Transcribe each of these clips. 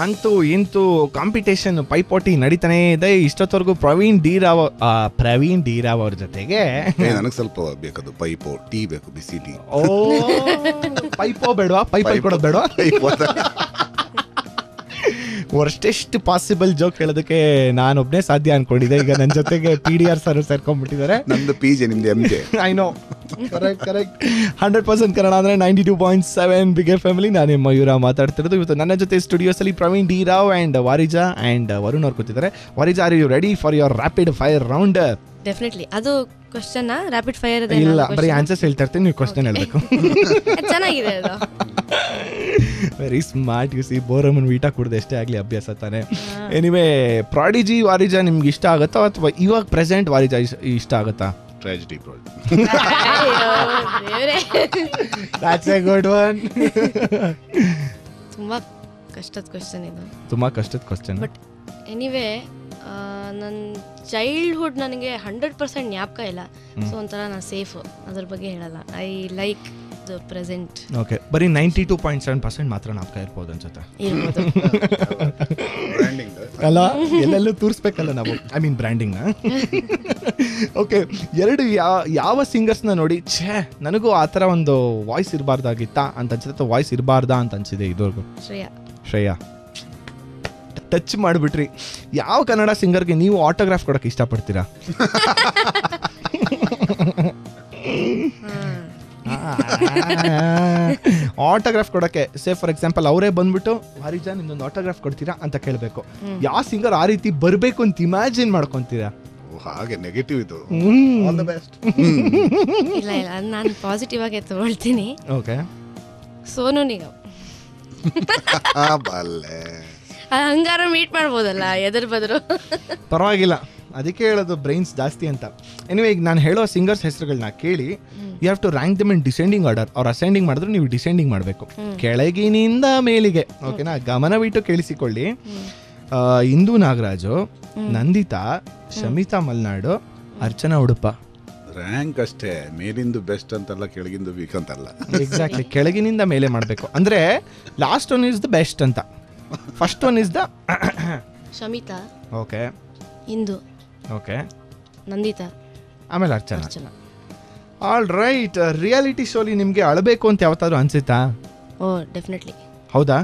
ಅಂತೂ ಇಂತೂ ಕಾಂಪಿಟೇಷನ್ ಪೈಪೋಟಿ ನಡೀತಾನೆ ಇದೆ. ಇಷ್ಟೊತ್ತವರೆಗೂ ಪ್ರವೀಣ್ ಡಿ ರಾವ್ ಅವ್ರ ಜೊತೆಗೆ ನನಗೆ ಸ್ವಲ್ಪ ಬೇಕದು ಪೈಪೋ ಟೀ ಬೇಕು, ಬಿಸಿ ಟೀ. ಓ ಪೈಪೋ ಬೇಡವಾ? ಪೈಪಲ್ಲಿ ಕೊಡೋದು ಬೇಡವಾ? ವರ್ಷೆಷ್ಟು ಪಾಸಿಬಲ್ ಜೋಕ್ ಹೇಳೋದಕ್ಕೆ ನಾನೊಬ್ಬನೇ ಸಾಧ್ಯ ಅನ್ಕೊಂಡಿದ್ದೆ. ಈಗ ನನ್ನ ಜೊತೆಗೆ PDR ಸರ್ ಸೇರ್ಕೊಂಡ್ಬಿಟ್ಟಿದ್ದಾರೆ. ನಂದು PJ, ನಿಮ್ದು MJ. I know, correct 100% Kannada ಅಂದರೆ 92.7 ಬಿಗ್ ಎಫ್ ಫ್ಯಾಮಿಲಿ. ನಾನು ಮಯೂರ ಮಾತಾಡ್ತಿರೋದು. ಇವತ್ತು ನನ್ನ ಜೊತೆ ಸ್ಟುಡಿಯೋಸಲ್ಲಿ Praveen D Rao and Varija and Varun ಅವ್ರು ಕೂತಿದ್ದಾರೆ. Varija, are you ready for your rapid fire round? Definitely. ಅದು ಕ್ವಶನ್ ರ್ಯಾಪಿಡ್ ಫೈರ್? ಇಲ್ಲ, ಬರೀ ಆನ್ಸರ್ಸ್ ಹೇಳ್ತಾ ಇರ್ತೀನಿ, ನೀವು ಕ್ವಶನ್ ಹೇಳ್ಬೇಕು. ಚೆನ್ನಾಗಿದೆ ಅದು. Very smart. You see, Bournvita ಕುಡ್ದು ಎಷ್ಟೇ ಆಗಲಿ ಅಭ್ಯಾಸ ತಾನೆ. ಎನಿವೇ, ಪ್ರಾಡಿಜಿ ವಾರಿಜಾ ನಿಮ್ಗೆ ಇಷ್ಟ ಆಗುತ್ತಾ ಅಥವಾ ಇವಾಗ ಪ್ರೆಸೆಂಟ್ ವಾರಿಜಾ ಇಷ್ಟ ಆಗುತ್ತಾ? Tragedy bro. That's a good one. ತುಂಬಾ ಕಷ್ಟದ ಕ್ವಶನ್ ಇದು. ತುಂಬಾ ಕಷ್ಟದ ಕ್ವಶನ್. ಬಟ್ ಎನಿವೇ, ನನ್ನ ಚೈಲ್ಡ್ಹುಡ್ ನನಗೆ 100% ಜ್ಞಾಪಕ ಇಲ್ಲ. ಸೊ ಒಂಥರ ನಾನು ಸೇಫ್, ಅದ್ರ ಬಗ್ಗೆ ಹೇಳಲ್ಲ. I like the present. Okay, ಬರೀ 92.7% ಮಾತ್ರ ಜ್ಞಾಪಕ ಇರ್ಬೋದು ಅನ್ಸುತ್ತೆ. ಅಲ್ಲ, ಎಲ್ಲೆಲ್ಲೂ ತೋರಿಸ್ಬೇಕಲ್ಲ ನಾವು, ಐ ಮೀನ್ ಬ್ರ್ಯಾಂಡಿಂಗ್ನ. ಓಕೆ, ಎರಡು ಯಾವ ಸಿಂಗರ್ಸ್ನ ನೋಡಿ ಛೇ ನನಗೂ ಆ ಥರ ಒಂದು ವಾಯ್ಸ್ ಇರಬಾರ್ದಾಗಿತ್ತಾ ಅಂತ ಅನ್ಸುತ್ತೆ, ವಾಯ್ಸ್ ಇರಬಾರ್ದಾ ಅಂತ ಅನ್ಸಿದೆ ಇದುವರೆಗೂ? ಶ್ರೇಯಾ ಟಚ್ ಮಾಡಿಬಿಟ್ರಿ. ಯಾವ ಕನ್ನಡ ಸಿಂಗರ್ಗೆ ನೀವು ಆಟೋಗ್ರಾಫ್ ಕೊಡೋಕೆ ಇಷ್ಟಪಡ್ತೀರಾ? ಆಟೋಗ್ರಾಫ್ ಕೊಡೋಕ್ಕೆ ಸೇ ಫಾರ್ ಎಕ್ಸಾಂಪಲ್ ಅವರೇ ಬಂದ್ಬಿಟ್ಟು ವಾರಿಜಾ ನಿಮ್ದೊಂದು ಆಟೋಗ್ರಾಫ್ ಕೊಡ್ತೀರಾ ಅಂತ ಕೇಳಬೇಕು. ಯಾವ ಸಿಂಗರ್ ಆ ರೀತಿ ಬರಬೇಕು ಅಂತ ಇಮ್ಯಾಜಿನ್ ಮಾಡ್ಕೊತೀರಾ? ಹಾಗೆ ನೆಗೆಟಿವ್ ಇದು. ಇಲ್ಲ ಇಲ್ಲ, ನಾನು ಪಾಸಿಟಿವ್ ಆಗಿ ತಗೊಳ್ತೀನಿ. ಓಕೆ, ಸೋನು ನಿಗಮ್. ಹಂಗಾರ ಮೀಟ್ ಮಾಡ್ಬೋದಲ್ಲ ಎದುರು ಬದ್ರು. ಪರವಾಗಿಲ್ಲ, ಅದಕ್ಕೆ ಹೇಳೋದು ಬ್ರೈನ್ಸ್ ಜಾಸ್ತಿ ಅಂತ. ಎನಿವೆ, ಈಗ ನಾನು ಹೇಳೋ ಸಿಂಗರ್ಸ್ ಹೆಸರುಗಳನ್ನ ಕೇಳಿ you have to rank them in descending order. ಅವ್ರು ಅಸೆಂಡಿಂಗ್ ಮಾಡಿದ್ರೆ ನೀವು ಡಿಸೆಂಡಿಂಗ್ ಮಾಡಬೇಕು, ಕೆಳಗಿನಿಂದ ಮೇಲಿಗೆ. ಓಕೆನಾ? ಗಮನವಿಟ್ಟು ಕೇಳಿಸಿಕೊಳ್ಳಿ. ಇಂದು ನಾಗರಾಜು, ನಂದಿತಾ, ಶಮಿತಾ ಮಲ್ನಾಡು, ಅರ್ಚನಾ ಉಡುಪ. ರ್ಯಾಂಕ್ ಅಷ್ಟೇ, ಮೇಲಿಂದು ಬೆಸ್ಟ್ ಅಂತಲ್ಲ, ಕೆಳಗಿಂದು ವೀಕ್ ಅಂತಲ್ಲ. ಎಕ್ಸಾಕ್ಟ್ಲಿ, ಕೆಳಗಿನಿಂದ ಮೇಲೆ ಮಾಡಬೇಕು. ಅಂದರೆ last one is the best ಅಂತ, first one is the Shamita, okay, Indu, okay, Nandita, ಆಮೇಲೆ ಅರ್ಚನಾ. All right. ರಿಯಾಲಿಟಿ ಶೋಲಿ ನಿಮಗೆ ಅಳಬೇಕು ಅಂತ ಯಾವತ್ತಾದ್ರೂ ಅನ್ಸುತ್ತಾ? Oh definitely. ಹೌದಾ?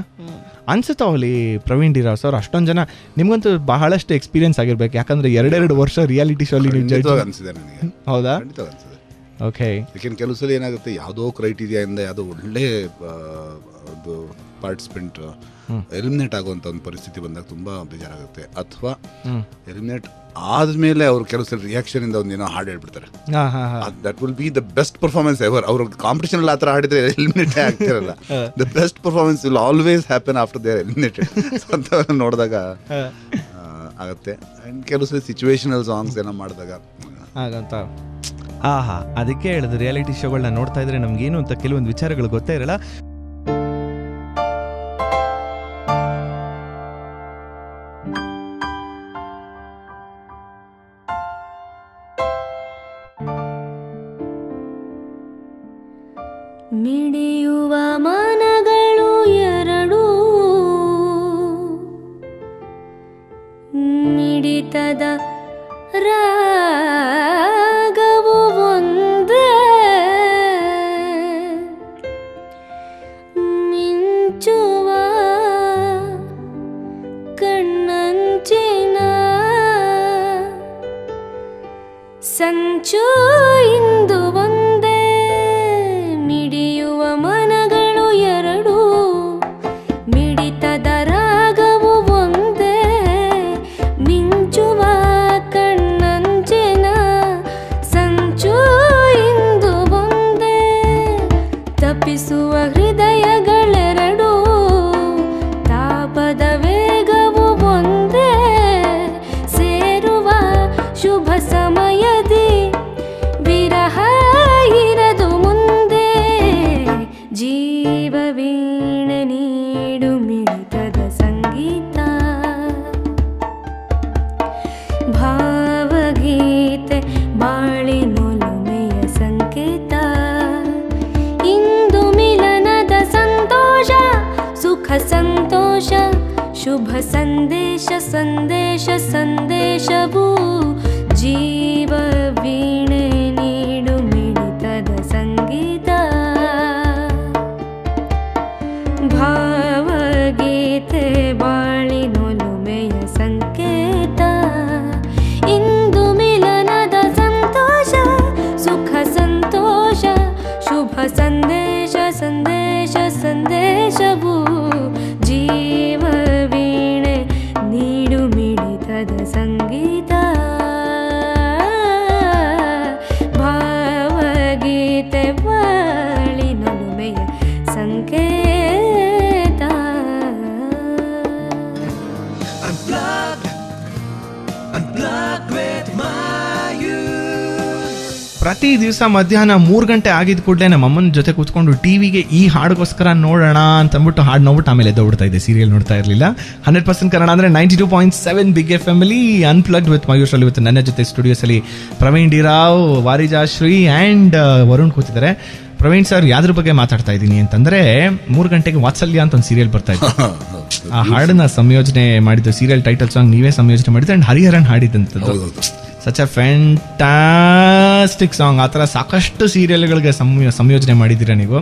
ಅನ್ಸುತ್ತಾ ಅವಲಿ ಪ್ರವೀಣ್ ಡಿ ರಾವ್ ಸರ್? ಅಷ್ಟೊಂದು ಜನ, ನಿಮ್ಗಂತೂ ಬಹಳಷ್ಟು ಎಕ್ಸ್ಪೀರಿಯನ್ಸ್ ಆಗಿರ್ಬೇಕು, ಯಾಕಂದ್ರೆ 2 ವರ್ಷ ರಿಯಾಲಿಟಿ ಶೋಲಿ ಅನ್ಸಿದೆ ನನಗೆ. ಹೌದಾ? ಅನ್ಸಿದೆ. ಓಕೆ. ಯಾಕೆಂದ್ರೆ ಕೆಲವು ಸಲ ಏನಾಗುತ್ತೆ, ಯಾವುದೋ ಕ್ರೈಟೀರಿಯಾಯಿಂದ ಯಾವುದೋ ಒಳ್ಳೆ ಒಂದು ಪಾರ್ಟಿಸಿಪೆಂಟ್ ಎಲಿಮಿನೇಟ್ ಆಗುವಂಥ ಒಂದು ಪರಿಸ್ಥಿತಿ ಬಂದಾಗ ತುಂಬ ಬೇಜಾರಾಗುತ್ತೆ. ಅಥವಾ ಎಲಿಮಿನೇಟ್ ಆದಮೇಲೆ ಅವ್ರು ಕೆಲವು ಸಲ ರಿಯಾಕ್ಷನ್ ಇಂದ ಒಂದೇನೋ ಹಾಡು ಹೇಳ್ಬಿಡ್ತಾರೆ. That will be the best performance ever. ಅವ್ರ ಕಾಂಪಿಟೇಷನ್ ಅಲ್ಲಿ ಆ ಥರ ಹಾಡಿದ್ರೆ ಎಲಿಮಿನೇಟ್ ಆಗ್ತಿರಲ್ಲ. The best performance will always happen after they are eliminated ಅಂತ ನೋಡಿದಾಗ ಆಗುತ್ತೆ. ಆ್ಯಂಡ್ ಕೆಲವು ಸಲ ಸಿಚುವೇಶನಲ್ ಸಾಂಗ್ಸ್ ಏನೋ ಮಾಡಿದಾಗ ಹಾಗಂತ. ಅದಕ್ಕೆ ಹೇಳಿದ್ರು, ರಿಯಾಲಿಟಿ ಶೋಗಳನ್ನ ನೋಡ್ತಾ ಇದ್ರೆ ನಮ್ಗೇನು ಅಂತ ಕೆಲವೊಂದು ವಿಚಾರಗಳು ಗೊತ್ತೇ ಇರಲ್ಲ. ಮಿಡಿಯುವ ಮನಗಳು ಎರಡು, ಮಿಡಿತದ ರಾಗವು ಒಂದೇ, ಮಿಂಚುವ ಕಣ್ಣಂಚಿನ ಸಂಚು ಇಂದು ಒಂದೇ, ಮಿಡಿಯುವ ಮನಗಳು ಶುಭ ಸಂದೇಶ ಸಂದೇಶ ಸಂದೇಶವು ಜೀವ ವೀಣೆ ನೀಡು ಮಿಡಿತದ ಸಂಗೀತ ಭಾವಗೀತೆ ಬಾಳಿನೊಲುಮೆಯ ಸಂಕೇತ ಇಂದು ಮಿಲನದ ಸಂತೋಷ ಸುಖ ಸಂತೋಷ ಶುಭ ಸಂದೇಶ ಸಂದೇಶ ಸಂದೇಶವು ಜೀವ ವೀಣೆ ನೀಡು ಮಿಡಿತದ ಸಂಗೀತ ಭಾವಗೀತೆ ಬಾಳಿನೊಲುಮೆಯ ಸಂಕೇತ. ಪ್ರತಿ ದಿವಸ ಮಧ್ಯಾಹ್ನ 3 ಗಂಟೆ ಆಗಿದ ಕೂಡಲೇ ನಮ್ಮ ಅಮ್ಮನ ಜೊತೆ ಕೂತ್ಕೊಂಡು ಟಿವಿಗೆ ಈ ಹಾಡಿಗೋಸ್ಕರ ನೋಡೋಣ ಅಂತ ಅಂದ್ಬಿಟ್ಟು ಹಾಡು ನೋಡ್ಬಿಟ್ಟು ಆಮೇಲೆ ಎದ್ದೋಗ್ಬಿಡ್ತಾ ಇದ್ದೆ. ಸೀರಿಯಲ್ ನೋಡ್ತಾ ಇರಲಿಲ್ಲ. 100% ಕನ್ನಡ ಅಂದರೆ 92.7 big F M unplugged with Mayur ಅಲ್ಲಿ. ಇವತ್ತು ನನ್ನ ಜೊತೆ ಸ್ಟುಡಿಯೋಸಲ್ಲಿ ಪ್ರವೀಣ್ ಡಿ ರಾವ್, ವಾರಿಜಾ ಶ್ರೀ ಆ್ಯಂಡ್ ವರುಣ್ ಕೂತಿದ್ದಾರೆ. ಪ್ರವೀಣ್ ಸರ್, ಯಾವ್ದ್ರ ಬಗ್ಗೆ ಮಾತಾಡ್ತಾ ಇದ್ದೀನಿ ಅಂತಂದ್ರೆ 3 ಗಂಟೆಗೆ ವಾತ್ಸಲ್ಯ ಅಂತ ಒಂದು ಸೀರಿಯಲ್ ಬರ್ತಾ ಇತ್ತು. ಆ ಹಾಡನ್ನ ಸಂಯೋಜನೆ ಮಾಡಿದ್ದು, ಸೀರಿಯಲ್ ಟೈಟಲ್ ಸಾಂಗ್ ನೀವೇ ಸಂಯೋಜನೆ ಮಾಡಿದ್ದು ಅಂಡ್ ಹರಿಹರನ್ ಹಾಡಿದಂಥದ್ದು. Such a fantastic song. ಆ ಥರ ಸಾಕಷ್ಟು ಸೀರಿಯಲ್ಗಳಿಗೆ ಸಂಯೋಜನೆ ಮಾಡಿದ್ದೀರಾ ನೀವು.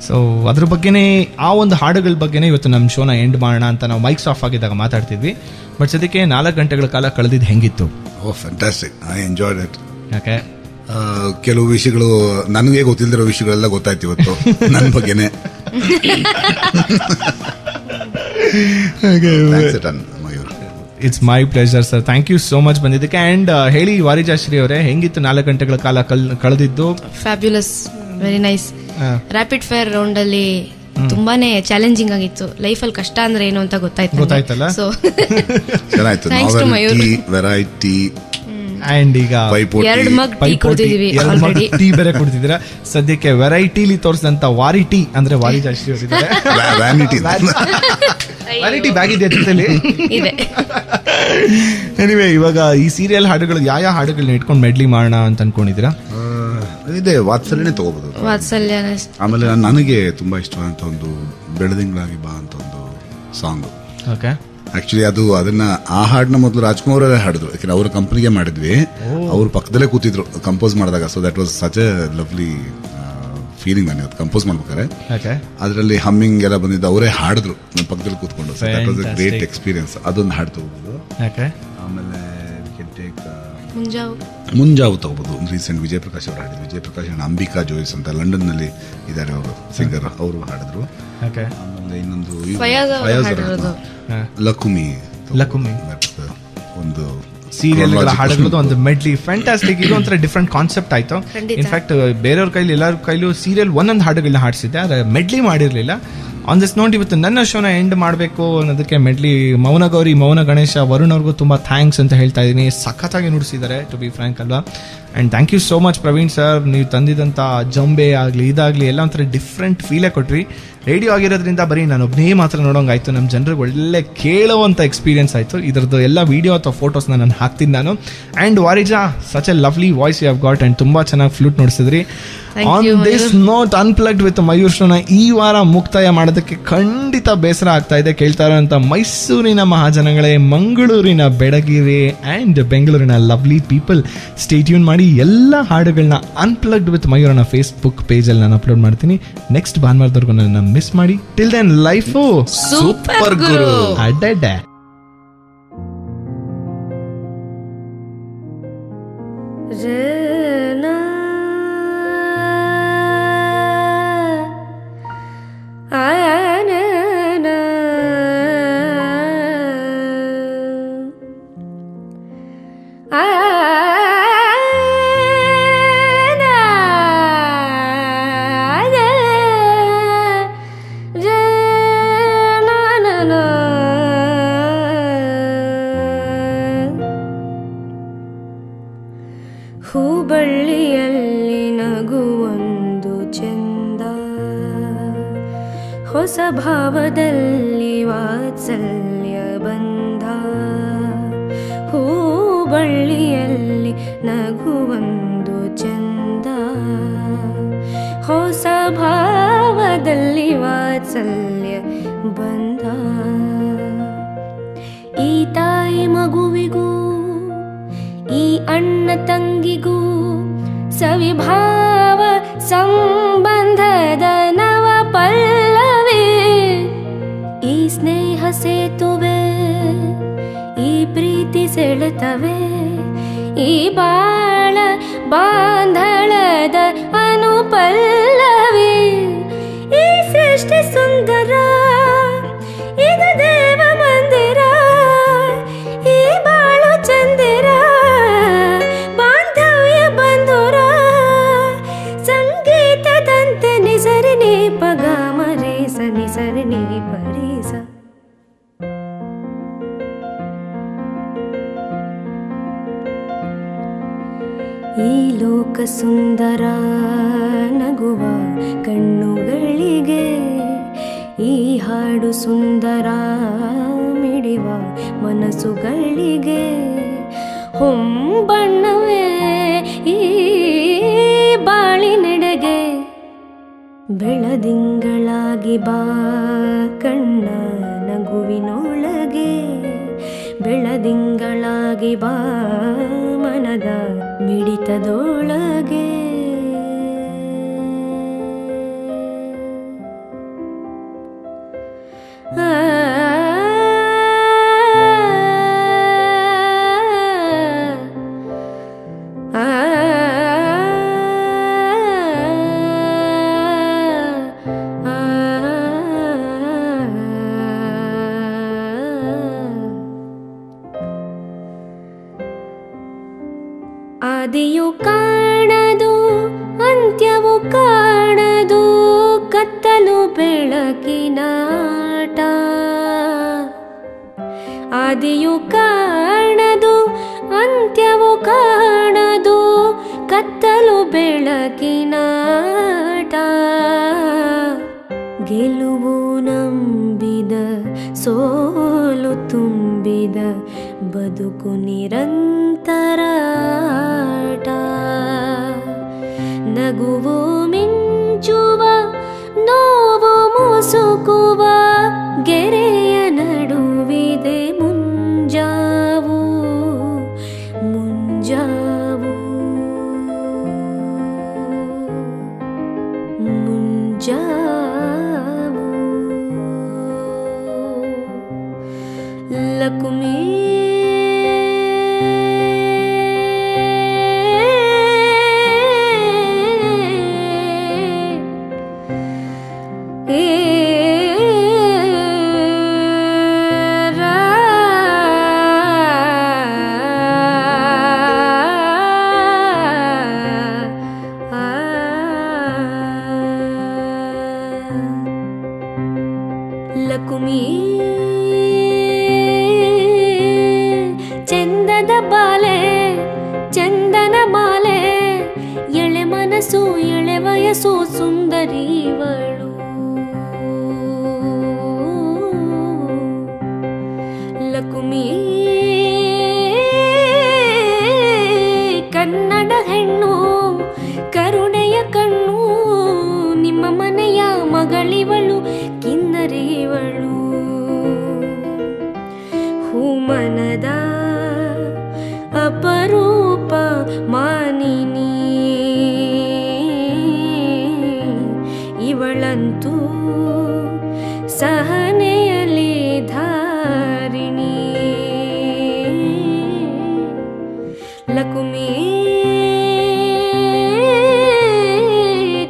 ಸೊ ಅದ್ರ ಬಗ್ಗೆನೇ, ಆ ಒಂದು ಹಾಡುಗಳ ಬಗ್ಗೆನೇ ಇವತ್ತು ನಮ್ಮ ಶೋನ ಎಂಡ್ ಮಾಡೋಣ ಅಂತ ನಾವು ಮೈಕ್ಸ್ ಆಫ್ ಆಗಿದ್ದಾಗ ಮಾತಾಡ್ತಿದ್ವಿ. ಬಟ್ ಸದ್ಯಕ್ಕೆ 4 ಗಂಟೆಗಳ ಕಾಲ ಕಳೆದಿದ್ದು ಹೆಂಗಿತ್ತು? Oh fantastic, I enjoyed it. ಯಾಕೆ ಕೆಲವು ವಿಷಯಗಳು ನನಗೆ ಗೊತ್ತಿಲ್ಲದಿರೋ ವಿಷಯಗಳೆಲ್ಲ ಗೊತ್ತಾಯ್ತು ಇವತ್ತು ನನ್ನ ಬಗ್ಗೆನೆ. It's my pleasure sir. Thank you so much ಬಂದಿದ್ದಕ್ಕೆ. ಆ್ಯಂಡ್ ಹೇಳಿ ವಾರಿಜಾಶ್ರೀ ಅವರೇ, ಹೆಂಗಿತ್ತು 4 ಗಂಟೆಗಳ ಕಾಲ ಕಳೆದಿದ್ದು? Fabulous, very nice. Rapid fire round ಅಲ್ಲಿ ತುಂಬಾನೇ ಚಾಲೆಂಜಿಂಗ್ ಆಗಿತ್ತು. ಲೈಫಲ್ಲಿ ಕಷ್ಟ ಅಂದ್ರೆ ಏನು ಅಂತ ಗೊತ್ತಾಯ್ತಲ್ಲ. So thanks to Mayur. Variety and ಈಗ 2 ಮಗ್ ಟೀ ಕುಡಿದಿದ್ದೀವಿ ಆಲ್ರೆಡಿ. ಟೀ ಬೇರೆ ಕುಡಿದಿದ್ದೀರಾ. ಸದ್ಯಕ್ಕೆ ವೆರೈಟಿಲಿ ತೋರಿಸಿದಂತ ವಾರಿಟಿ ಅಂದ್ರೆ ವಾರಿಜಾಶ್ರೀ ಅವರಿದ್ದಾರೆ. ವ್ಯಾನಿಟಿ ಬ್ಯಾಗ್ ಇದೆ ಜೊತೆಲಿ. ಎನಿವೆ, ಇವಾಗ ಈ ಸೀರಿಯಲ್ ಹಾಡುಗಳು ಯಾವ ಹಾಡುಗಳನ್ನ ಇಟ್ಕೊಂಡು ಮೆಡ್ಲಿ ಮಾಡೋಣ ಅಂತ ಅನ್ಕೊಂಡಿದ್ದೀರಾ? ಇದೆ ವಾತ್ಸಲ್ಯನೇ ತಗೋಬಹುದು. ವಾತ್ಸಲ್ಯ. ಆಮೇಲೆ ನನಗೆ ತುಂಬಾ ಇಷ್ಟವಾದಂತ ಒಂದು ಬೆಳದಿಂಗಳಾಗಿ ಬಾ ಅಂತ ಒಂದು ಸಾಂಗ್. ಓಕೆ. ಆಕ್ಚುಲಿ ಅದನ್ನ ಆ ಹಾಡನ್ನ ಮೊದಲು ರಾಜ್ಕುಮಾರ್ ಅವರೇ ಹಾಡಿದ್ರು. ಯಾಕಂದ್ರೆ ಅವ್ರ ಕಂಪನಿಗೆ ಮಾಡಿದ್ವಿ, ಅವ್ರ ಪಕ್ಕದಲ್ಲೇ ಕೂತಿದ್ರು ಕಂಪೋಸ್ ಮಾಡಿದಾಗ. So that was such a lovely feeling ನನಗೆ ಅದು ಕಂಪೋಸ್ ಮಾಡ್ಬೇಕಾರೆ. ಅದರಲ್ಲಿ ಹಮ್ಮಿಂಗ್ ಎಲ್ಲ ಬಂದಿದ್ದು ಅವರೇ ಹಾಡಿದ್ರು ನನ್ನ ಪಕ್ಕದಲ್ಲಿ ಕೂತ್ಕೊಂಡು. So that was A great experience. ಅದೊಂದು ಹಾಡು ತಗೋಬಹುದು. ಆಮೇಲೆ ಮುಂಜಾವು ತಗೋಬಹುದು. ರೀಸೆಂಟ್ ವಿಜಯ್ ಪ್ರಕಾಶ್ ಅವರು ಹಾಡಿದ್ರು. ವಿಜಯ್ ಪ್ರಕಾಶ್ ಅಂಡ್ ಅಂಬಿಕಾ ಜೋಯಿಸ್ ಅಂತ ಲಂಡನ್ ನಲ್ಲಿ ಇದ್ದಾರೆ ಅವರು, ಸಿಂಗರ್. ಅವರು ಹಾಡಿದ್ರು. ಆಮೇಲೆ ಇನ್ನೊಂದು ಲಕುಮಿ ಒಂದು ಸೀರಿಯಲ್ಗಳ ಹಾಡುಗಳದ್ದು ಒಂದು ಮೆಡ್ಲಿ ಫ್ಯಾಂಟಾಸ್ಟಿಕ್. ಇದು ಒಂಥರ ಡಿಫ್ರೆಂಟ್ ಕಾನ್ಸೆಪ್ಟ್ ಆಯ್ತು. ಇನ್ಫ್ಯಾಕ್ಟ್ ಬೇರೆಯವ್ರ ಕೈಲಿ ಎಲ್ಲರ ಕೈಲೂ ಸೀರಿಯಲ್ ಒಂದೊಂದು ಹಾಡುಗಳನ್ನ ಹಾಡಿಸಿದ್ದೆ, ಆದರೆ ಮೆಡ್ಲಿ ಮಾಡಿರಲಿಲ್ಲ. ಆನ್ ದಿಸ್ ನೋಟ್ ಇವತ್ತು ನನ್ನ ಶೋನ ಎಂಡ್ ಮಾಡಬೇಕು ಅನ್ನೋದಕ್ಕೆ ಮೆಡ್ಲಿ ಮೌನ ಗೌರಿ, ಮೌನ ಗಣೇಶ, ವರುಣ್ ಅವ್ರಿಗೂ ತುಂಬ ಥ್ಯಾಂಕ್ಸ್ ಅಂತ ಹೇಳ್ತಾ ಇದ್ದೀನಿ. ಸಖತ್ತಾಗಿ ನುಡಿಸಿದ್ದಾರೆ, ಟು ಬಿ ಫ್ರ್ಯಾಂಕ್ ಅಲ್ವಾ. And thank you so much Praveen sir. ನೀವು ತಂದಿದ್ದಂಥ ಜಂಬೆ ಆಗಲಿ ಇದಾಗಲಿ ಎಲ್ಲ ಒಂಥರ ಡಿಫ್ರೆಂಟ್ ಫೀಲೇ ಕೊಟ್ರಿ. ರೇಡಿಯೋ ಆಗಿರೋದ್ರಿಂದ ಬರೀ ನಾನು ಒಬ್ಬನೇ ಮಾತ್ರ ನೋಡೋಂಗಾಯ್ತು. ನಮ್ಮ ಜನರಿಗೆ ಒಳ್ಳೆ ಕೇಳೋವಂಥ ಎಕ್ಸ್ಪೀರಿಯನ್ಸ್ ಆಯಿತು. ಇದರದ್ದು ಎಲ್ಲ ವೀಡಿಯೋ ಅಥವಾ ಫೋಟೋಸ್ನ ನಾನು ಹಾಕ್ತೀನಿ ನಾನು. And Varija, such a lovely voice you have got and ತುಂಬ ಚೆನ್ನಾಗಿ ಫ್ಲೂಟ್ ನುಡಿಸಿದ್ರಿ. On this note unplugged with Mayur ಶೋನ ಈ ವಾರ ಮುಕ್ತಾಯ ಮಾಡೋದಕ್ಕೆ ಖಂಡಿತ ಬೇಸರ ಆಗ್ತಾ ಇದೆ. ಕೇಳ್ತಾ ಇರೋಂಥ ಮೈಸೂರಿನ ಮಹಾಜನಗಳೇ, ಮಂಗಳೂರಿನ ಬೆಡಗಿರಿ ಆ್ಯಂಡ್ ಬೆಂಗಳೂರಿನ ಲವ್ಲಿ ಪೀಪಲ್, ಸ್ಟೇ ಟ್ಯೂನ್ ಮಾಡಿ. ಎಲ್ಲ ಹಾಡುಗಳನ್ನ ಅನ್ಪ್ಲಗ್ಡ್ ವಿತ್ ಮಯೂರನ ಫೇಸ್ಬುಕ್ ಪೇಜಲ್ಲಿ ನಾನು ಅಪ್ಲೋಡ್ ಮಾಡ್ತೀನಿ. ನೆಕ್ಸ್ಟ್ ಭಾನುವಾರದವರೆಗೂ ನನ್ನ ಮಿಸ್ ಮಾಡಿ. ಟಿಲ್ ದೆನ್ ಲೈಫು ಸೂಪರ್ ಗುರು. ಅಡ್ಡ ಹೂಬಳ್ಳಿಯಲ್ಲಿ ನಗುವೊಂದು ಚೆಂದ, ಹೊಸ ಭಾವದಲ್ಲಿ ವಾತ್ಸಲ್ಯ ಬಂದ. ಹೂಬಳ್ಳಿಯಲ್ಲಿ ನಗುವೊಂದು ಚೆಂದ, ಹೊಸ ಭಾವದಲ್ಲಿ ವಾತ್ಸಲ್ಯ ಬಂದ. ಮಗುವಿಗೂ ಈ ಅಣ್ಣ ತಂಗಿಗೂ ಸವಿಭಾವ ಸಂಬಂಧದ ನವ ಪಲ್ಲವಿ. ಈ ಸ್ನೇಹ ಸೇತುವೆ, ಈ ಪ್ರೀತಿ ಸೆಳೆತವೆ, ಈ ಬಾಳ ಬಾಂಧಳದ ಅನುಪಲ್ಲವಿ. ಈ ಸೃಷ್ಟಿ ಸುಂದರ, ಇದು ದೇವ ಮಂದಿರ, ಈ ಬಾಳು ಚಂದಿರ, ಬಾಂಧವ್ಯ ಬಂಧುರ. ಸಂಗೀತದಂತೆ ನಿಸರಿ ನೀ ಪಗ ಮರೇಸ ನಿಸರಿ ನೀ ಪರೀಸ. ಈ ಲೋಕ ಸುಂದರ ನಗುವ ಕಣ್ಣುಗಳಿಗೆ, ಈ ಹಾಡು ಸುಂದರ ಮಿಡಿವ ಮನಸ್ಸುಗಳಿಗೆ. ಹೊಂಬಣ್ಣವೇ ಈ ಬಾಳಿನೆಡೆಗೆ, ಬೆಳದಿಂಗಳಾಗಿ ಬಾ ಕಣ್ಣ ನಗುವಿನೊಳಗೆ. ಬೆಳದಿಂಗಳಾಗಿ ಬಾ ಮನದ ಮಿಡಿತದೊಳಗೆ. ಆದಿಯು ಕಾಣದು ಅಂತ್ಯವು ಕಾಣದು, ಕತ್ತಲು ಬೆಳಕಿನ ಆಟ. ಆದಿಯು ಕಾಣದು ಅಂತ್ಯವು ಕಾಣದು, ಕತ್ತಲು ಬೆಳಕಿನ ಆಟ. ಗೆಲುವು ನಂಬಿದ ಸೋಲು ತುಂಬಿದ ಬದುಕು ನಿರಂತರ ಆಟ. ನಗುವು ಮಿಂಚುವ ನೋವು ಮುಸುಕುವ ಗೆರೆಯ ನಡುವಿದೆ ಮುಂಜಾವು ಮುಂಜಾವು ಮುಂಜಾವು. ಲಕುಮಿ ಲಕುಮಿ ಚಂದದ ಬಾಲೆ ಚಂದನ ಮಾಲೆ, ಎಳೆ ಮನಸ್ಸು ಎಳೆ ವಯಸ್ಸು ಸುಂದರಿವಳು. ಲಕುಮಿ ಕನ್ನಡ ಹೆಣ್ಣು ಕರುಣೆಯ ಕಣ್ಣು, ನಿಮ್ಮ ಮನೆಯ ಮಗಳಿವಳು ಕಿನ್ನರಿವಳು. ಹೂಮನದ ಅಪರೂಪ ಮಾನಿನಿ, ಇವಳಂತೂ ಸಹನೆಯಲ್ಲಿ ಧಾರಿಣಿ. ಲಕುಮಿ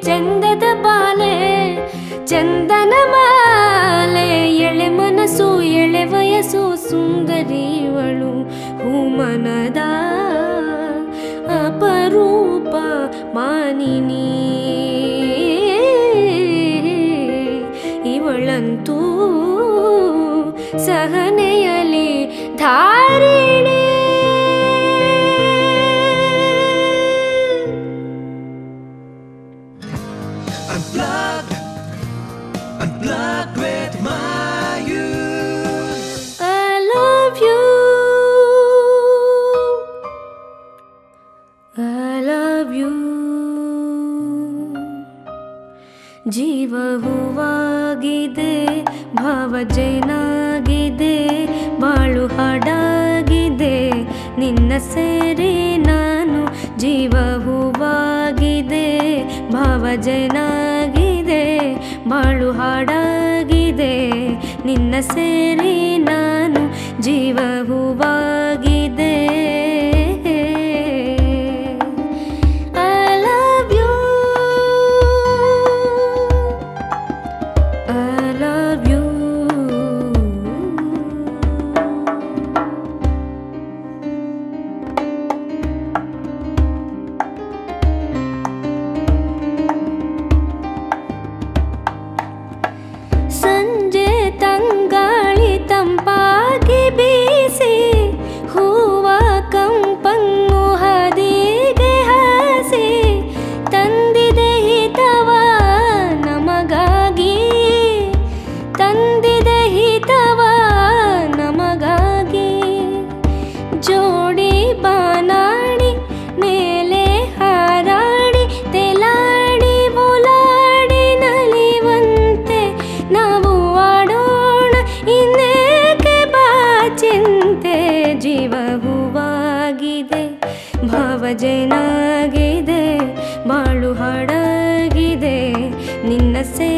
ಚಂದದ ಬಾಲೆ ಚಂದನ ಮಾಲೆ, ಎಳೆ ಮನಸ್ಸು ಎಳೆ ವಯಸ್ಸು ಸುಂದರಿವಳು. ಹೂಮನದ ಅಪರೂಪ ಮಾನಿನಿ, ಇವಳಂತೂ ಸಹನೆಯಲ್ಲಿ ಧಾರಿಣಿ. Unplugged with my youth. I love you, I love you. ಜೀವ ಹೂವಾಗಿದೆ, ಭಾವ ಜೇನಾಗಿದೆ, ಬಾಳು ಹಾಡಾಗಿದೆ ನಿನ್ನ ಸೇರಿ ನಾನು ಜೀವ ಹೂವಾಗಿದೆ ಭಾವಜನಾಗಿದೆ ಬಾಳು ಹಾಡಾಗಿದೆ ನಿನ್ನ ಸೇರಿ ನಾನು ಜೀವ ಹೂವಾಗಿದೆ ಭಾವಜನಾಗಿದೆ ಬಾಳು ಹಾಡಾಗಿದೆ ನಿನ್ನ ಸೇ